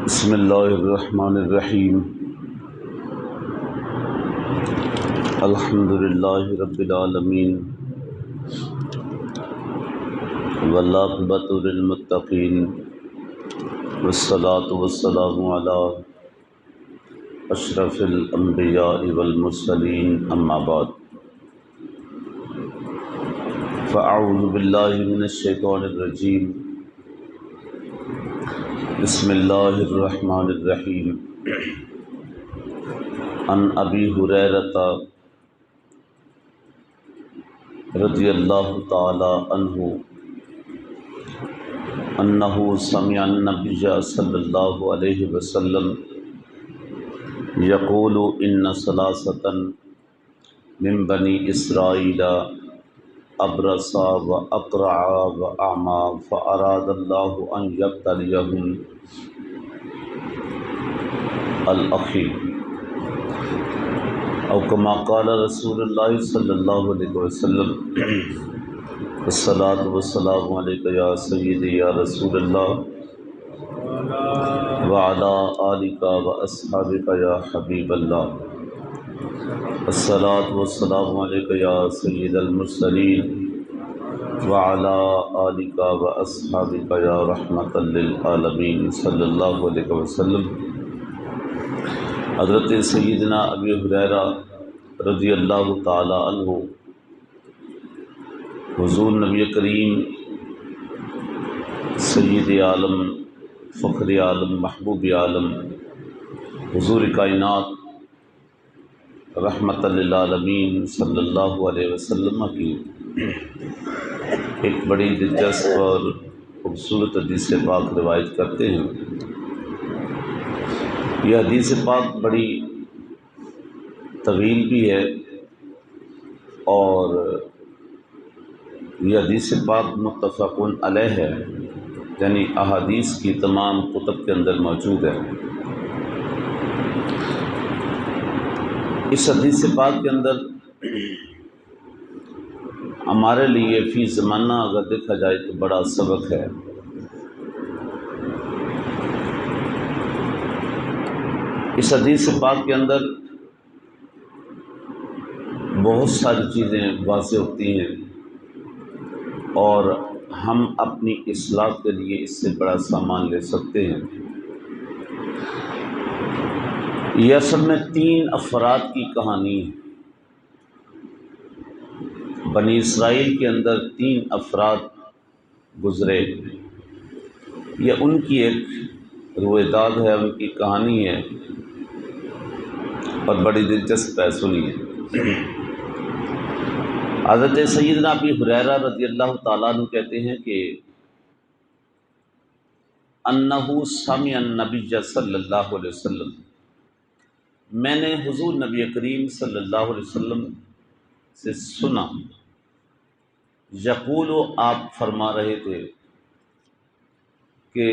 بسم اللہ الرحمن الرحیم الحمد للہ رب العالمین والعاقبۃ للمتقین والصلاة والسلام علی اشرف الانبیاء والمرسلین اما بعد فاعوذ باللہ من الشیطان الرجیم بسم اللہ الرحمن الرحیم عن ابی ہریرۃ رضی اللہ تعالی عنہ انہ سمع النبی صلی اللہ علیہ وسلم یقول ان ثلاثۃ من بنی اسرائیل ابرص واقرع واعمى فاراد اللہ ان یبتلیہم الاخیر او کما قال رسول اللہ صلی اللہ علیہ وسلم الصلاۃ والسلام علیک یا سیدی یا رسول اللہ وعلی آلک واصحابک یا حبیب اللہ الصلاۃ والسلام علیک یا سید المرسلین وعلی آلک واصحابک یا رحمۃ للعالمین صلی اللہ علیہ وسلم۔ حضرت سیدنا ابی ہریرہ رضی اللہ تعالی عنہ حضور نبی کریم سید عالم فخر عالم محبوب عالم حضور کائنات رحمت للعالمین صلی اللہ علیہ وسلم کی ایک بڑی دلچسپ اور خوبصورت حدیث پاک روایت کرتے ہیں۔ یہ حدیث پاک بڑی طویل بھی ہے اور یہ حدیث پاک متفق علیہ ہے، یعنی احادیث کی تمام کتب کے اندر موجود ہے۔ اس حدیث پاک کے اندر ہمارے لیے فی زمانہ اگر دیکھا جائے تو بڑا سبق ہے۔ اس حدیث پاک کے اندر بہت ساری چیزیں واضح ہوتی ہیں اور ہم اپنی اصلاح کے لیے اس سے بڑا سامان لے سکتے ہیں۔ یہ اصل میں 3 افراد کی کہانی ہے۔ بنی اسرائیل کے اندر 3 افراد گزرے، یہ ان کی ایک رویداد ہے، ان کی کہانی ہے اور بڑی دلچسپ ہے، سنیے۔ حضرت سیدنا ابی ہریرہ رضی اللہ تعالیٰ عنہ کہتے ہیں کہ انہ سمع النبی صلی اللہ علیہ وسلم، میں نے حضور نبی کریم صلی اللہ علیہ وسلم سے سنا، یقول آپ فرما رہے تھے کہ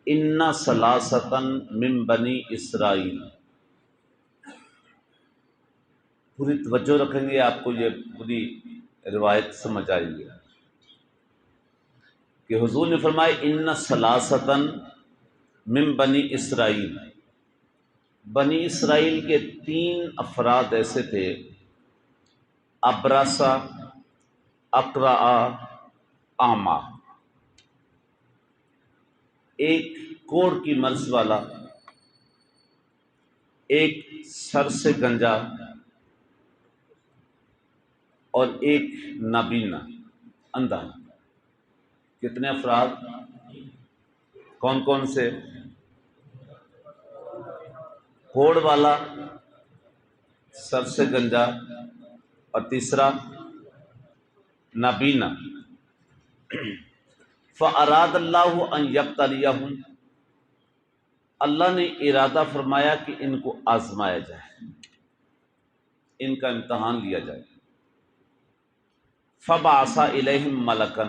ان ثلاثۃ من بنی اسرائیل، پوری توجہ رکھیں گے آپ کو یہ پوری روایت سمجھ آئے گی کہ حضور نے فرمایا ان ثلاثۃ من بنی اسرائیل، بنی اسرائیل کے 3 افراد ایسے تھے، ابرص، اقرع، اعمی، ایک کوڑ کی مرض والا، ایک سر سے گنجا اور ایک نابینا، اندھا۔ کتنے افراد؟ کون کون سے؟ کوڑ والا، سر سے گنجا اور تیسرا نابینا۔ فاراد اللہ ان یبتلیہم، اللہ نے ارادہ فرمایا کہ ان کو آزمایا جائے، ان کا امتحان لیا جائے۔ فبعث الیہم ملکا،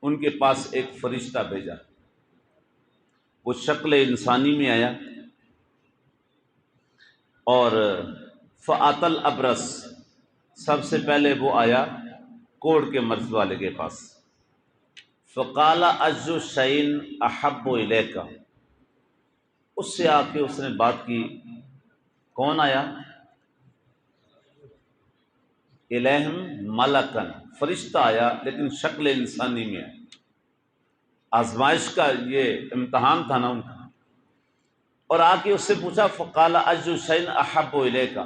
ان کے پاس ایک فرشتہ بھیجا، وہ شکل انسانی میں آیا اور فأتی الابرص، سب سے پہلے وہ آیا کوڑ کے مرض والے کے پاس، فقال اج شیء احب الیک، اس سے آ کے اس نے بات کی. کون آیا؟ الہم ملکن، فرشتہ آیا لیکن شکل انسانی میں ہے. آزمائش کا یہ امتحان تھا نا ان کا. اور آ کے اس سے پوچھا فقال اجو شین احب الیک،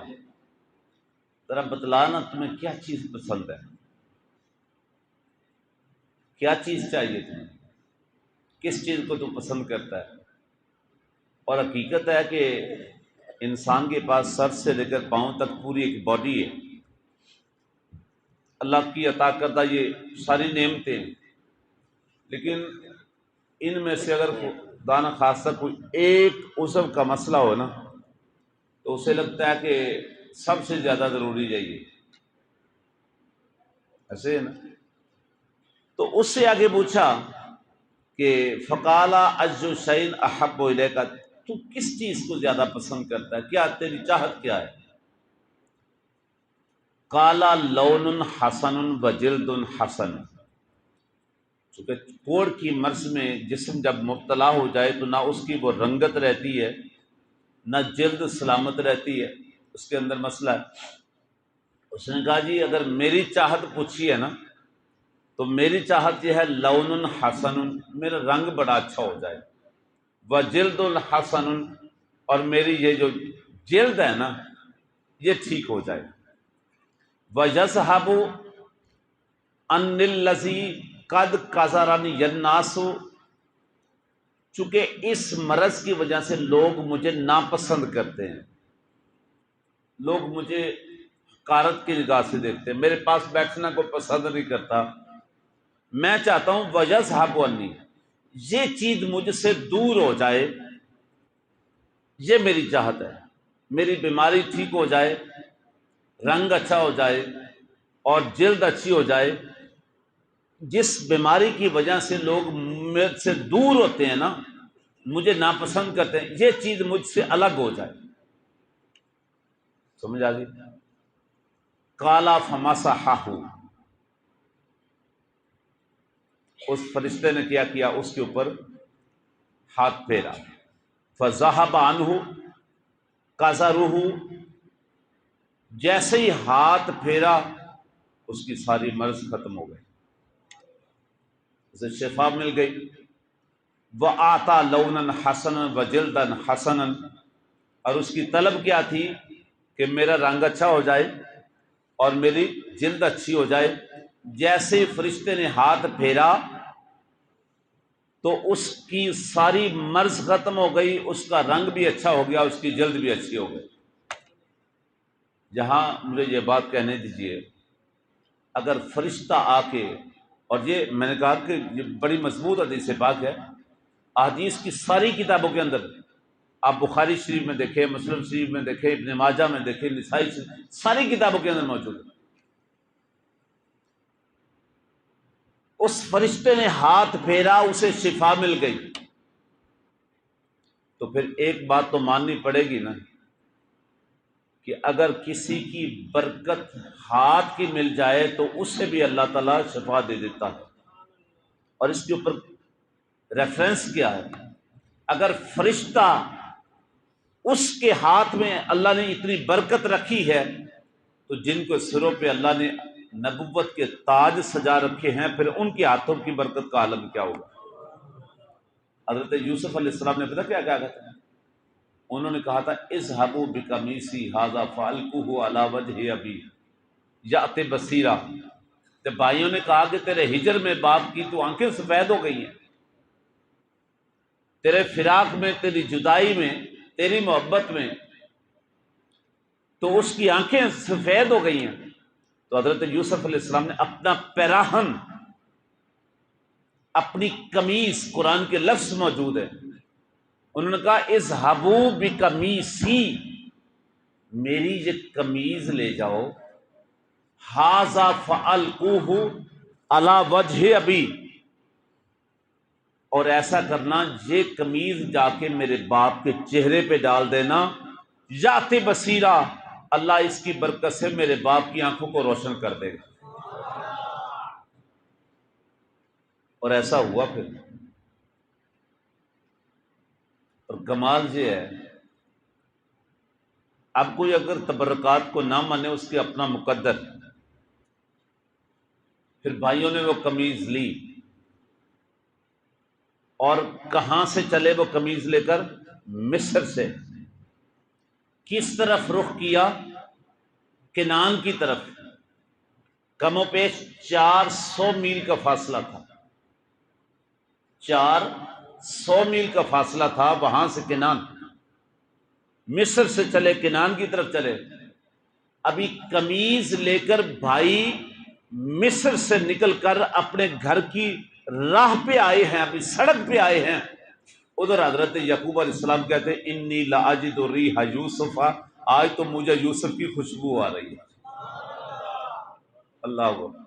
ذرا بتلانا تمہیں کیا چیز پسند ہے، کیا چیز چاہیے تمہیں، کس چیز کو تو پسند کرتا ہے. اور حقیقت ہے کہ انسان کے پاس سر سے لے کر پاؤں تک پوری ایک باڈی ہے، اللہ کی عطا کردہ یہ ساری نعمتیں ہیں، لیکن ان میں سے اگر دانا خاصہ کوئی ایک عضو کا مسئلہ ہو نا تو اسے لگتا ہے کہ سب سے زیادہ ضروری ہے یہ، ایسے ہے نا. تو اس سے آگے پوچھا کہ فقالا اجو شین احب الیک، تو کس چیز کو زیادہ پسند کرتا ہے، کیا تیری چاہت کیا ہے؟ کالا لون حسن و جلد حسن، چونکہ کوڑ کی مرض میں جسم جب مبتلا ہو جائے تو نہ اس کی وہ رنگت رہتی ہے، نہ جلد سلامت رہتی ہے، اس کے اندر مسئلہ ہے. اس نے کہا جی اگر میری چاہت پوچھی ہے نا تو میری چاہت یہ ہے لون حسن، میرا رنگ بڑا اچھا ہو جائے، و جلد الحسن، اور میری یہ جو جلد ہے نا یہ ٹھیک ہو جائے، وَيَذْهَبُ عَنِّ الَّذِي قَدْ قَذَرَنِيَ النَّاسُ، چونکہ اس مرض کی وجہ سے لوگ مجھے ناپسند کرتے ہیں، لوگ مجھے حقارت کی نگاہ سے دیکھتے ہیں، میرے پاس بیٹھنا کوئی پسند نہیں کرتا. میں چاہتا ہوں وَيَذْهَبُ عَنِّي، یہ چیز مجھ سے دور ہو جائے، یہ میری چاہت ہے، میری بیماری ٹھیک ہو جائے، رنگ اچھا ہو جائے اور جلد اچھی ہو جائے. جس بیماری کی وجہ سے لوگ مجھ سے دور ہوتے ہیں نا، مجھے ناپسند کرتے ہیں، یہ چیز مجھ سے الگ ہو جائے. سمجھ آ گئی؟ کالا فمسحہ، اس فرشتے نے کیا کیا، اس کے اوپر ہاتھ پھیرا. فذهب عنہ قذرہ، جیسے ہی ہاتھ پھیرا اس کی ساری مرض ختم ہو گئی، اسے شفا مل گئی. وَآتَى لَوْنًا حَسَنًا وَجِلْدًا حَسَنًا، اور اس کی طلب کیا تھی کہ میرا رنگ اچھا ہو جائے اور میری جلد اچھی ہو جائے. جیسے فرشتے نے ہاتھ پھیرا تو اس کی ساری مرض ختم ہو گئی، اس کا رنگ بھی اچھا ہو گیا، اس کی جلد بھی اچھی ہو گئی. یہاں مجھے یہ بات کہنے دیجئے، اگر فرشتہ آ کے، اور یہ میں نے کہا کہ یہ بڑی مضبوط حدیث پاک ہے، احادیث کی ساری کتابوں کے اندر آپ بخاری شریف میں دیکھیں، مسلم شریف میں دیکھیں، ابن ماجہ میں دیکھیں، نسائی شریف، ساری کتابوں کے اندر موجود ہے. اس فرشتے نے ہاتھ پھیرا، اسے شفا مل گئی. تو پھر ایک بات تو ماننی پڑے گی نا کہ اگر کسی کی برکت ہاتھ کی مل جائے تو اسے بھی اللہ تعالیٰ شفا دے دیتا ہے. اور اس کے اوپر ریفرنس کیا ہے؟ اگر فرشتہ اس کے ہاتھ میں اللہ نے اتنی برکت رکھی ہے تو جن کے سروں پہ اللہ نے نبوت کے تاج سجا رکھے ہیں، پھر ان کے ہاتھوں کی برکت کا عالم کیا ہوگا. حضرت یوسف علیہ السلام نے پتا کیا کہا تھا؟ انہوں نے کہا تھا اذهبوا بقمیصی ھذا فالقوہ علی وجہ ابی یأت بصیرا. جب بھائیوں نے کہا کہ تیرے ہجر میں باپ کی تو آنکھیں سفید ہو گئی ہیں، تیرے فراق میں، تیری جدائی میں، تیری محبت میں تو اس کی آنکھیں سفید ہو گئی ہیں، تو حضرت یوسف علیہ السلام نے اپنا پیراہن، اپنی قمیص، قرآن کے لفظ موجود ہے، انہوں نے کہا اذهبوا بقمیصی، میری یہ قمیض لے جاؤ، ھذا فالقوہ علی وجہ ابی، اور ایسا کرنا یہ قمیض جا کے میرے باپ کے چہرے پہ ڈال دینا، یأت بصیرا، اللہ اس کی برکت سے میرے باپ کی آنکھوں کو روشن کر دے گا. اور ایسا ہوا. پھر اور کمال یہ ہے، اب کوئی اگر تبرکات کو نہ مانے، اس کے اپنا مقدر، پھر بھائیوں نے وہ قمیض لی اور کہاں سے چلے وہ قمیض لے کر؟ مصر سے۔ کس طرف رخ کیا؟ کنعان کی طرف۔ کم و بیش 400 میل کا فاصلہ تھا، 400 میل کا فاصلہ تھا وہاں سے کنعان۔ مصر سے چلے، کنعان کی طرف چلے۔ ابھی قمیض لے کر بھائی مصر سے نکل کر اپنے گھر کی راہ پہ آئے ہیں، ابھی سڑک پہ آئے ہیں۔ ادھر حضرت یعقوب علیہ السلام کہتے ہیں انی لاجد ریح یوسف، آج تو مجھے یوسف کی خوشبو آ رہی ہے۔ اللہ اکبر۔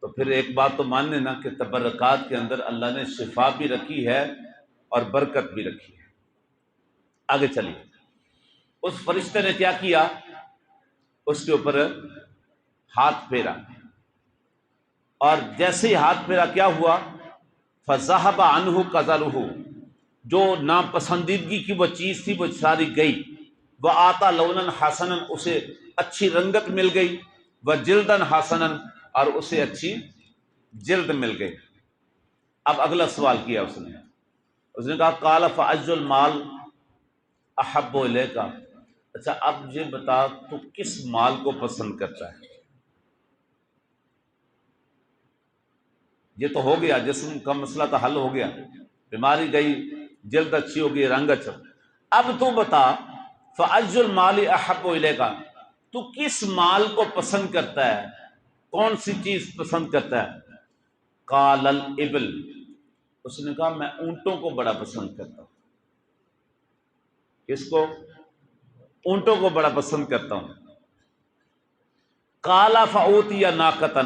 تو پھر ایک بات تو مان لینا کہ تبرکات کے اندر اللہ نے شفا بھی رکھی ہے اور برکت بھی رکھی ہے۔ آگے چلیے، اس فرشتے نے کیا کیا؟ اس کے اوپر ہاتھ پھیرا، اور جیسے ہی ہاتھ پھیرا کیا ہوا؟ فذهب عنه قذره، جو ناپسندیدگی کی وہ چیز تھی وہ ساری گئی۔ وآتا لونا حسنا، اسے اچھی رنگت مل گئی۔ وجلدا حسنا، اور اسے اچھی جلد مل گئی۔ اب اگلا سوال کیا اس نے کہا قال فأج المال احب الیک، اچھا اب یہ بتا تو کس مال کو پسند کرتا ہے؟ یہ تو ہو گیا، جسم کا مسئلہ تو حل ہو گیا، بیماری گئی، جلد اچھی ہو گئی، رنگ اچھا۔ اب تو بتا فأج المال احب الیک، تو کس مال کو پسند کرتا ہے، کون سی چیز پسند کرتا ہے؟ قال الابل، اس نے کہا میں اونٹوں کو بڑا پسند کرتا ہوں۔ کس کو؟ اونٹوں کو بڑا پسند کرتا ہوں۔ قال فأوتی ناقۃ،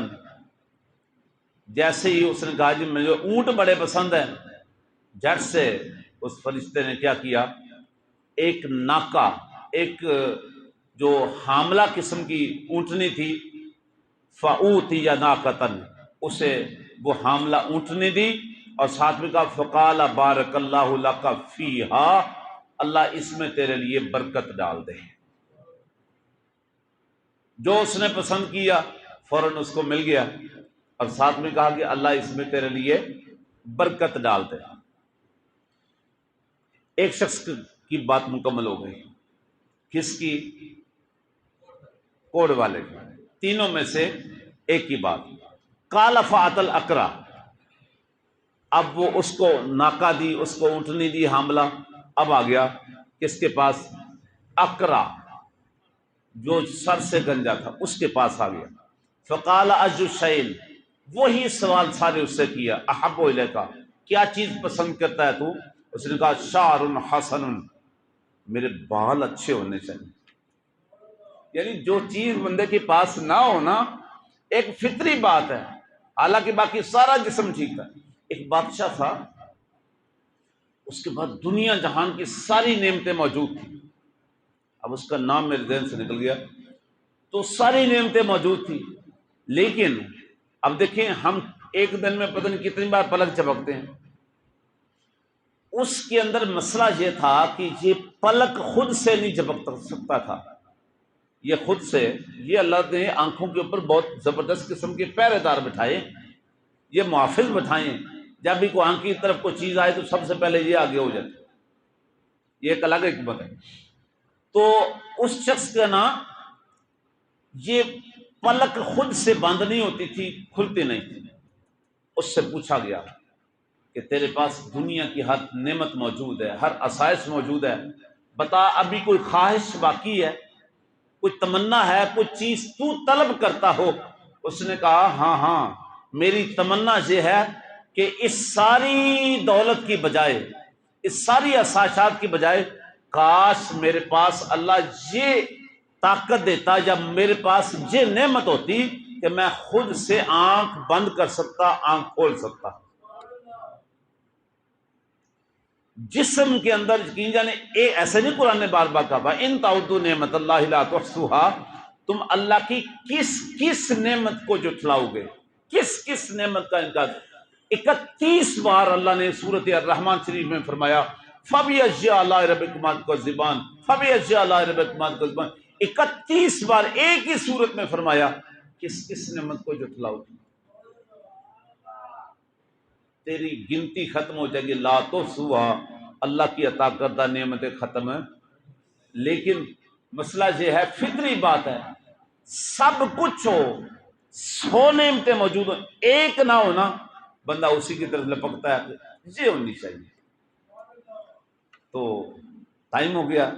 جیسے ہی اس نے کہا جی مجھے اونٹ بڑے پسند ہیں، جھٹ سے اس فرشتے نے کیا کیا؟ ایک ناکہ، ایک جو حاملہ قسم کی اونٹنی تھی، فأوتی ناقۃ، اسے وہ حاملہ اونٹنی دی، اور ساتھ میں کہا فقال بارک اللہ لک فیہا، اللہ اس میں تیرے لیے برکت ڈال دے۔ جو اس نے پسند کیا فوراً اس کو مل گیا، اور ساتھ میں کہا کہ اللہ اس میں تیرے لیے برکت ڈال دے۔ ایک شخص کی بات مکمل ہو گئی، کس کی؟ کوڑ والے کی۔ تینوں میں سے ایک کی بات۔ قال فأتى الأقرع، اب وہ اس کو ناکہ دی، اس کو اونٹنی دی حاملہ، اب آ گیا کس کے پاس؟ اقرع، جو سر سے گنجا تھا، اس کے پاس آ گیا۔ فقال اج الشیء، وہی سوال سارے اس سے کیا، احب الیک، کیا چیز پسند کرتا ہے تو؟ اس نے کہا شعر حسن، میرے بال اچھے ہونے چاہیے۔ یعنی جو چیز بندے کے پاس نہ ہونا ایک فطری بات ہے، حالانکہ باقی سارا جسم ٹھیک تھا۔ ایک بادشاہ تھا، اس کے بعد دنیا جہان کی ساری نعمتیں موجود تھیں، اب اس کا نام میرے ذہن سے نکل گیا، تو ساری نعمتیں موجود تھیں، لیکن اب دیکھیں ہم ایک دن میں پتہ نہیں کتنی بار پلک جھپکتے ہیں۔ اس کے اندر مسئلہ یہ تھا کہ یہ پلک خود سے نہیں جھپک سکتا تھا، یہ خود سے، یہ اللہ نے آنکھوں کے اوپر بہت زبردست قسم کے پہرے دار بٹھائے، یہ محافظ بٹھائے، جب بھی کوئی آنکھ کی طرف کوئی چیز آئے تو سب سے پہلے یہ آگے ہو جاتے، یہ ایک الگ حکمت ہے۔ تو اس شخص کا نا یہ پلک خود سے بند نہیں ہوتی تھی، کھلتی نہیں تھی۔ اس سے پوچھا گیا کہ تیرے پاس دنیا کی ہر نعمت موجود ہے، ہر آسائش موجود ہے، بتا ابھی کوئی خواہش باقی ہے، کوئی تمنا ہے، کوئی چیز تو طلب کرتا ہو؟ اس نے کہا ہاں میری تمنا یہ ہے کہ اس ساری دولت کی بجائے، اس ساری آسائشات کی بجائے، کاش میرے پاس اللہ یہ طاقت دیتا یا میرے پاس یہ نعمت ہوتی کہ میں خود سے آنکھ بند کر سکتا، آنکھ کھول سکتا۔ جسم کے اندر یقین جانے ایسے نہیں قرآن نے بار بار کہا ان تعدوا نعمت اللہ لا تحصوها، تم اللہ کی کس نعمت کو جھٹلاؤ گے، کس نعمت کا انکار؟ 31 بار اللہ نے سورۃ الرحمن شریف میں فرمایا فَبِأَيِّ آلَاءِ رَبِّكُمَا تُكَذِّبَانِ فَبِأَيِّ آلَاءِ رَبِّكُمَا تُكَذِّبَانِ 31 بار ایک ہی صورت میں فرمایا کس کس نعمت کو جھٹلاؤ، تیری گنتی ختم ہو جائے گی، لا تحصوها، اللہ کی عطا کردہ نعمتیں ختم ہیں۔ لیکن مسئلہ یہ ہے، فطری بات ہے، سب کچھ ہو، 100 نعمتیں موجود ہو، ایک نہ ہونا، بندہ اسی کی طرف لپکتا ہے، یہ ہونی چاہیے۔ تو ٹائم ہو گیا،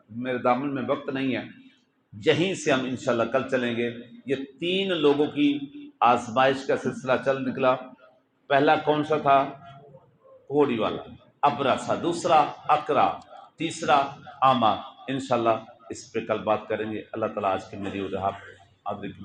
میرے دامن میں وقت نہیں ہے، یہیں سے ہم انشاءاللہ کل چلیں گے۔ یہ 3 لوگوں کی آزمائش کا سلسلہ چل نکلا۔ پہلا کون سا تھا؟ گھوڑی والا، ابرصہ، دوسرا اقرا، تیسرا آما۔ انشاءاللہ اس پہ کل بات کریں گے۔ اللہ تعالیٰ آج کے میری اور آپ